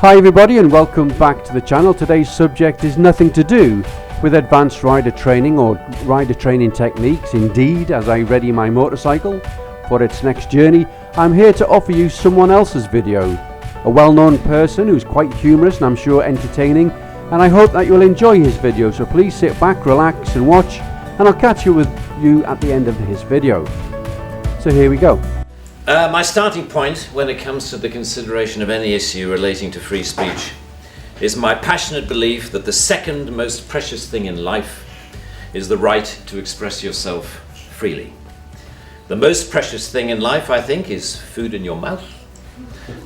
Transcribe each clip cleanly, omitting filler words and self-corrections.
Hi everybody and welcome back to the channel. Today's subject is nothing to do with advanced rider training or rider training techniques. Indeed, as I ready my motorcycle for its next journey, I'm here to offer you someone else's video. A well-known person who's quite humorous and I'm sure entertaining, and I hope that you'll enjoy his video. So please sit back, relax and watch, and I'll catch you at the end of his video. So here we go. My starting point when it comes to the consideration of any issue relating to free speech is my passionate belief that the second most precious thing in life is the right to express yourself freely. The most precious thing in life, I think, is food in your mouth,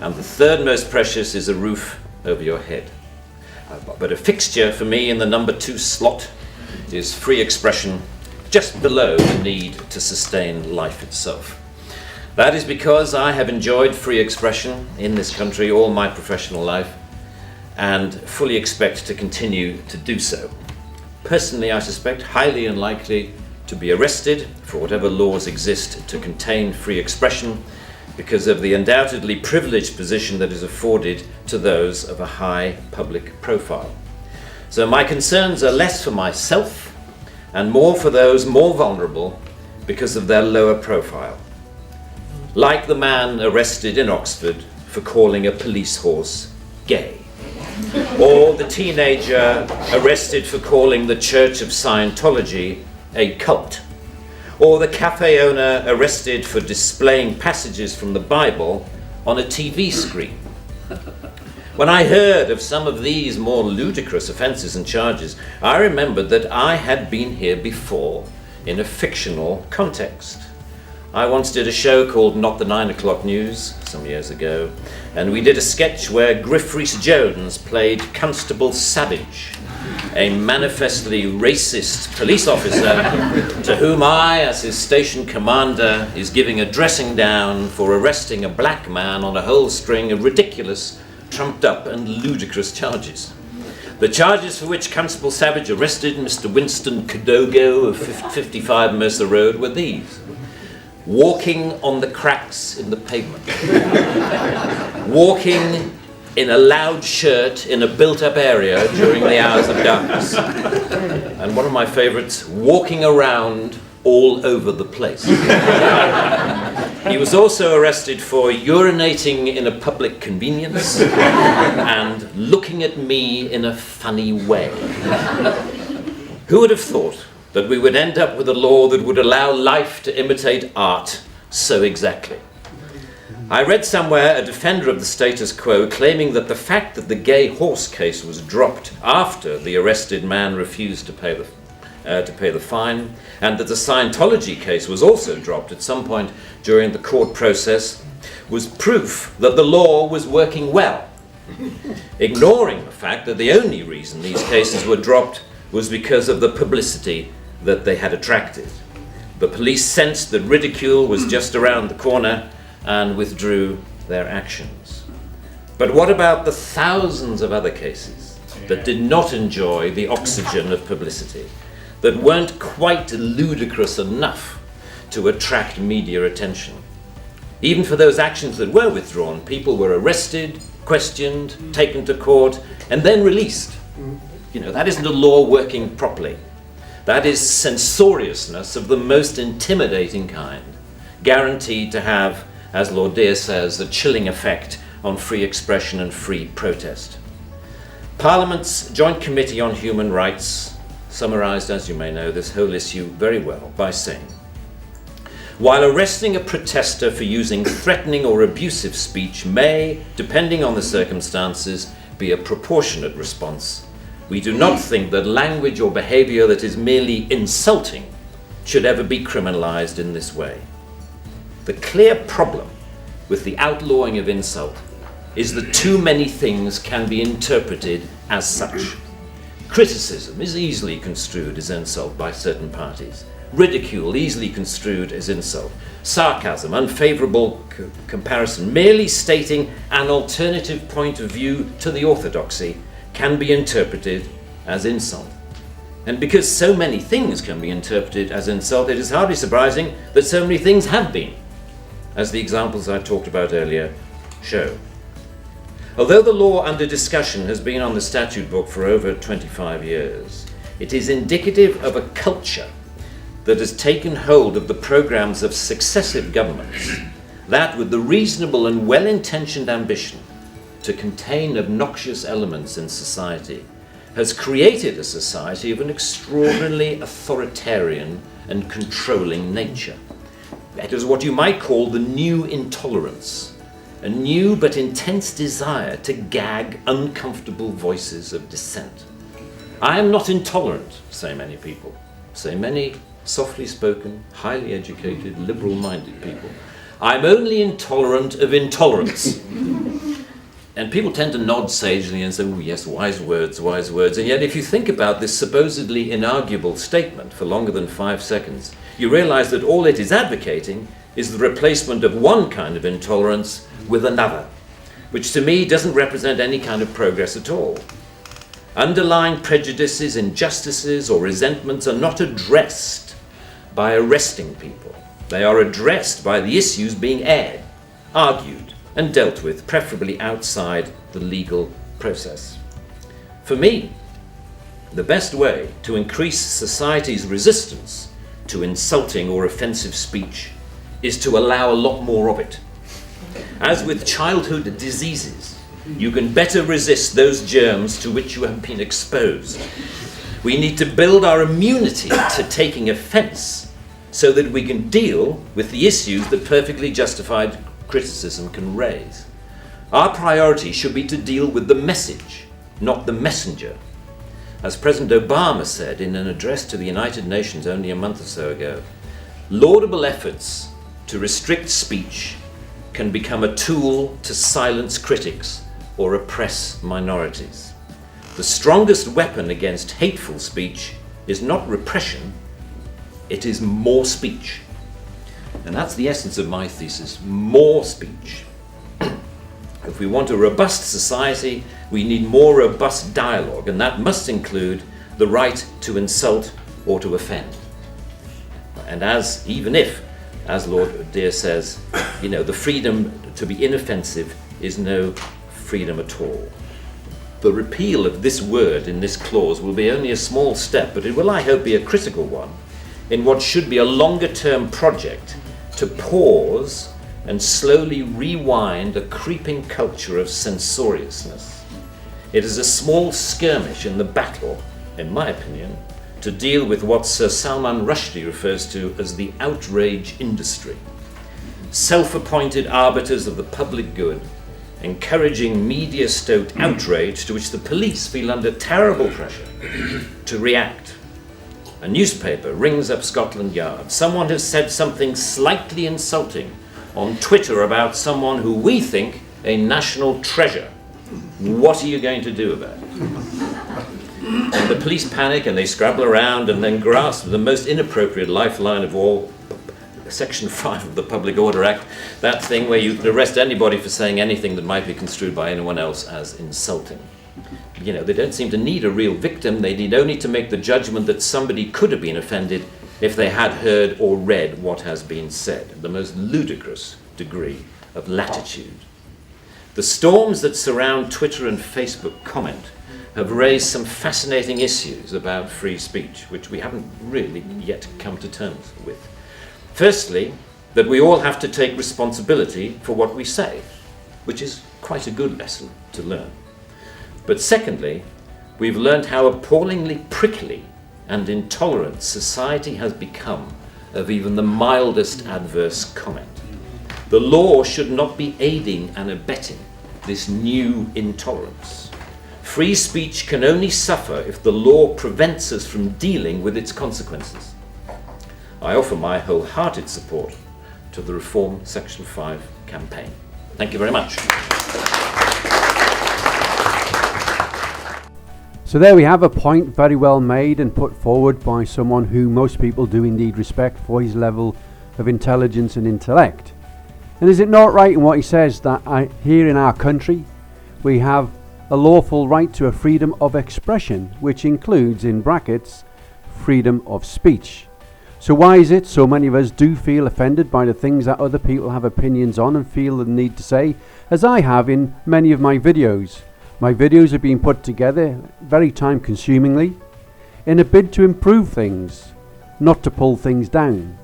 and the third most precious is a roof over your head. But a fixture for me in the number 2 slot is free expression, just below the need to sustain life itself. That is because I have enjoyed free expression in this country all my professional life and fully expect to continue to do so. Personally, I suspect highly unlikely to be arrested for whatever laws exist to contain free expression because of the undoubtedly privileged position that is afforded to those of a high public profile. So my concerns are less for myself and more for those more vulnerable because of their lower profile. Like the man arrested in Oxford for calling a police horse gay, or the teenager arrested for calling the Church of Scientology a cult, or the cafe owner arrested for displaying passages from the Bible on a TV screen. When I heard of some of these more ludicrous offences and charges, I remembered that I had been here before in a fictional context. I once did a show called Not the 9 O'Clock News some years ago, and we did a sketch where Griff Rhys-Jones played Constable Savage, a manifestly racist police officer to whom I, as his station commander, is giving a dressing down for arresting a black man on a whole string of ridiculous, trumped up and ludicrous charges. The charges for which Constable Savage arrested Mr. Winston Kadogo of 55 Mercer Road were these: walking on the cracks in the pavement, walking in a loud shirt in a built-up area during the hours of darkness, and one of my favourites, walking around all over the place. He was also arrested for urinating in a public convenience and looking at me in a funny way. Who would have thought that we would end up with a law that would allow life to imitate art so exactly? I read somewhere a defender of the status quo claiming that the fact that the gay horse case was dropped after the arrested man refused to pay the fine, and that the Scientology case was also dropped at some point during the court process, was proof that the law was working well, ignoring the fact that the only reason these cases were dropped was because of the publicity that they had attracted. The police sensed that ridicule was just around the corner and withdrew their actions. But what about the thousands of other cases that did not enjoy the oxygen of publicity, that weren't quite ludicrous enough to attract media attention? Even for those actions that were withdrawn, people were arrested, questioned, taken to court, and then released. That isn't a law working properly. That is censoriousness of the most intimidating kind, guaranteed to have, as Lord Dear says, a chilling effect on free expression and free protest. Parliament's Joint Committee on Human Rights summarised, as you may know, this whole issue very well by saying, while arresting a protester for using threatening or abusive speech may, depending on the circumstances, be a proportionate response, we do not think that language or behaviour that is merely insulting should ever be criminalised in this way. The clear problem with the outlawing of insult is that too many things can be interpreted as such. Criticism is easily construed as insult by certain parties. Ridicule easily construed as insult. Sarcasm, unfavourable comparison, merely stating an alternative point of view to the orthodoxy can be interpreted as insult. And because so many things can be interpreted as insult, it is hardly surprising that so many things have been, as the examples I talked about earlier show. Although the law under discussion has been on the statute book for over 25 years, it is indicative of a culture that has taken hold of the programs of successive governments, that with the reasonable and well-intentioned ambition to contain obnoxious elements in society, has created a society of an extraordinarily authoritarian and controlling nature. It is what you might call the new intolerance, a new but intense desire to gag uncomfortable voices of dissent. I am not intolerant, say many people, say many softly spoken, highly educated, liberal-minded people. I'm only intolerant of intolerance. And people tend to nod sagely and say, oh yes, wise words, wise words. And yet if you think about this supposedly inarguable statement for longer than 5 seconds, you realize that all it is advocating is the replacement of one kind of intolerance with another, which to me doesn't represent any kind of progress at all. Underlying prejudices, injustices, or resentments are not addressed by arresting people. They are addressed by the issues being aired, argued, and dealt with, preferably outside the legal process. For me, the best way to increase society's resistance to insulting or offensive speech is to allow a lot more of it. As with childhood diseases, you can better resist those germs to which you have been exposed. We need to build our immunity to taking offense so that we can deal with the issues that perfectly justified criticism can raise. Our priority should be to deal with the message, not the messenger. As President Obama said in an address to the United Nations only a month or so ago, laudable efforts to restrict speech can become a tool to silence critics or oppress minorities. The strongest weapon against hateful speech is not repression, it is more speech. And that's the essence of my thesis, more speech. If we want a robust society, we need more robust dialogue, and that must include the right to insult or to offend. And even if, as Lord Dear says, the freedom to be inoffensive is no freedom at all. The repeal of this word in this clause will be only a small step, but it will, I hope, be a critical one in what should be a longer-term project to pause and slowly rewind a creeping culture of censoriousness. It is a small skirmish in the battle, in my opinion, to deal with what Sir Salman Rushdie refers to as the outrage industry. Self-appointed arbiters of the public good, encouraging media-stoked outrage to which the police feel under terrible pressure to react. A newspaper rings up Scotland Yard. Someone has said something slightly insulting on Twitter about someone who we think a national treasure. What are you going to do about it? And the police panic and they scrabble around and then grasp the most inappropriate lifeline of all, Section 5 of the Public Order Act, that thing where you can arrest anybody for saying anything that might be construed by anyone else as insulting. They don't seem to need a real victim. They need only to make the judgment that somebody could have been offended if they had heard or read what has been said. The most ludicrous degree of latitude. The storms that surround Twitter and Facebook comment have raised some fascinating issues about free speech, which we haven't really yet come to terms with. Firstly, that we all have to take responsibility for what we say, which is quite a good lesson to learn. But secondly, we've learned how appallingly prickly and intolerant society has become of even the mildest adverse comment. The law should not be aiding and abetting this new intolerance. Free speech can only suffer if the law prevents us from dealing with its consequences. I offer my wholehearted support to the Reform Section 5 campaign. Thank you very much. So there we have a point very well made and put forward by someone who most people do indeed respect for his level of intelligence and intellect. And is it not right in what he says that here in our country we have a lawful right to a freedom of expression, which includes, in brackets, freedom of speech. So why is it so many of us do feel offended by the things that other people have opinions on and feel the need to say, as I have in many of my videos? My videos have been put together very time consumingly in a bid to improve things, not to pull things down.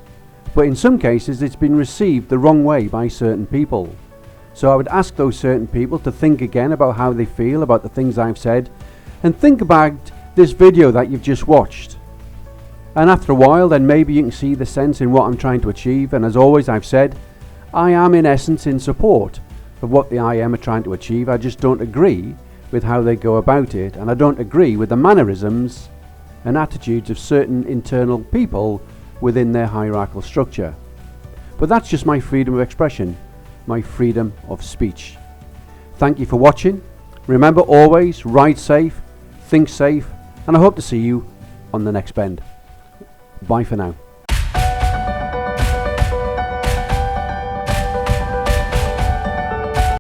But in some cases it's been received the wrong way by certain people. So I would ask those certain people to think again about how they feel about the things I've said, and think about this video that you've just watched. And after a while, then maybe you can see the sense in what I'm trying to achieve. And as always I've said, I am in essence in support of what the IM are trying to achieve. I just don't agree with how they go about it, and I don't agree with the mannerisms and attitudes of certain internal people within their hierarchical structure. But that's just my freedom of expression, my freedom of speech. Thank you for watching. Remember, always ride safe, think safe, and I hope to see you on the next bend. Bye for now.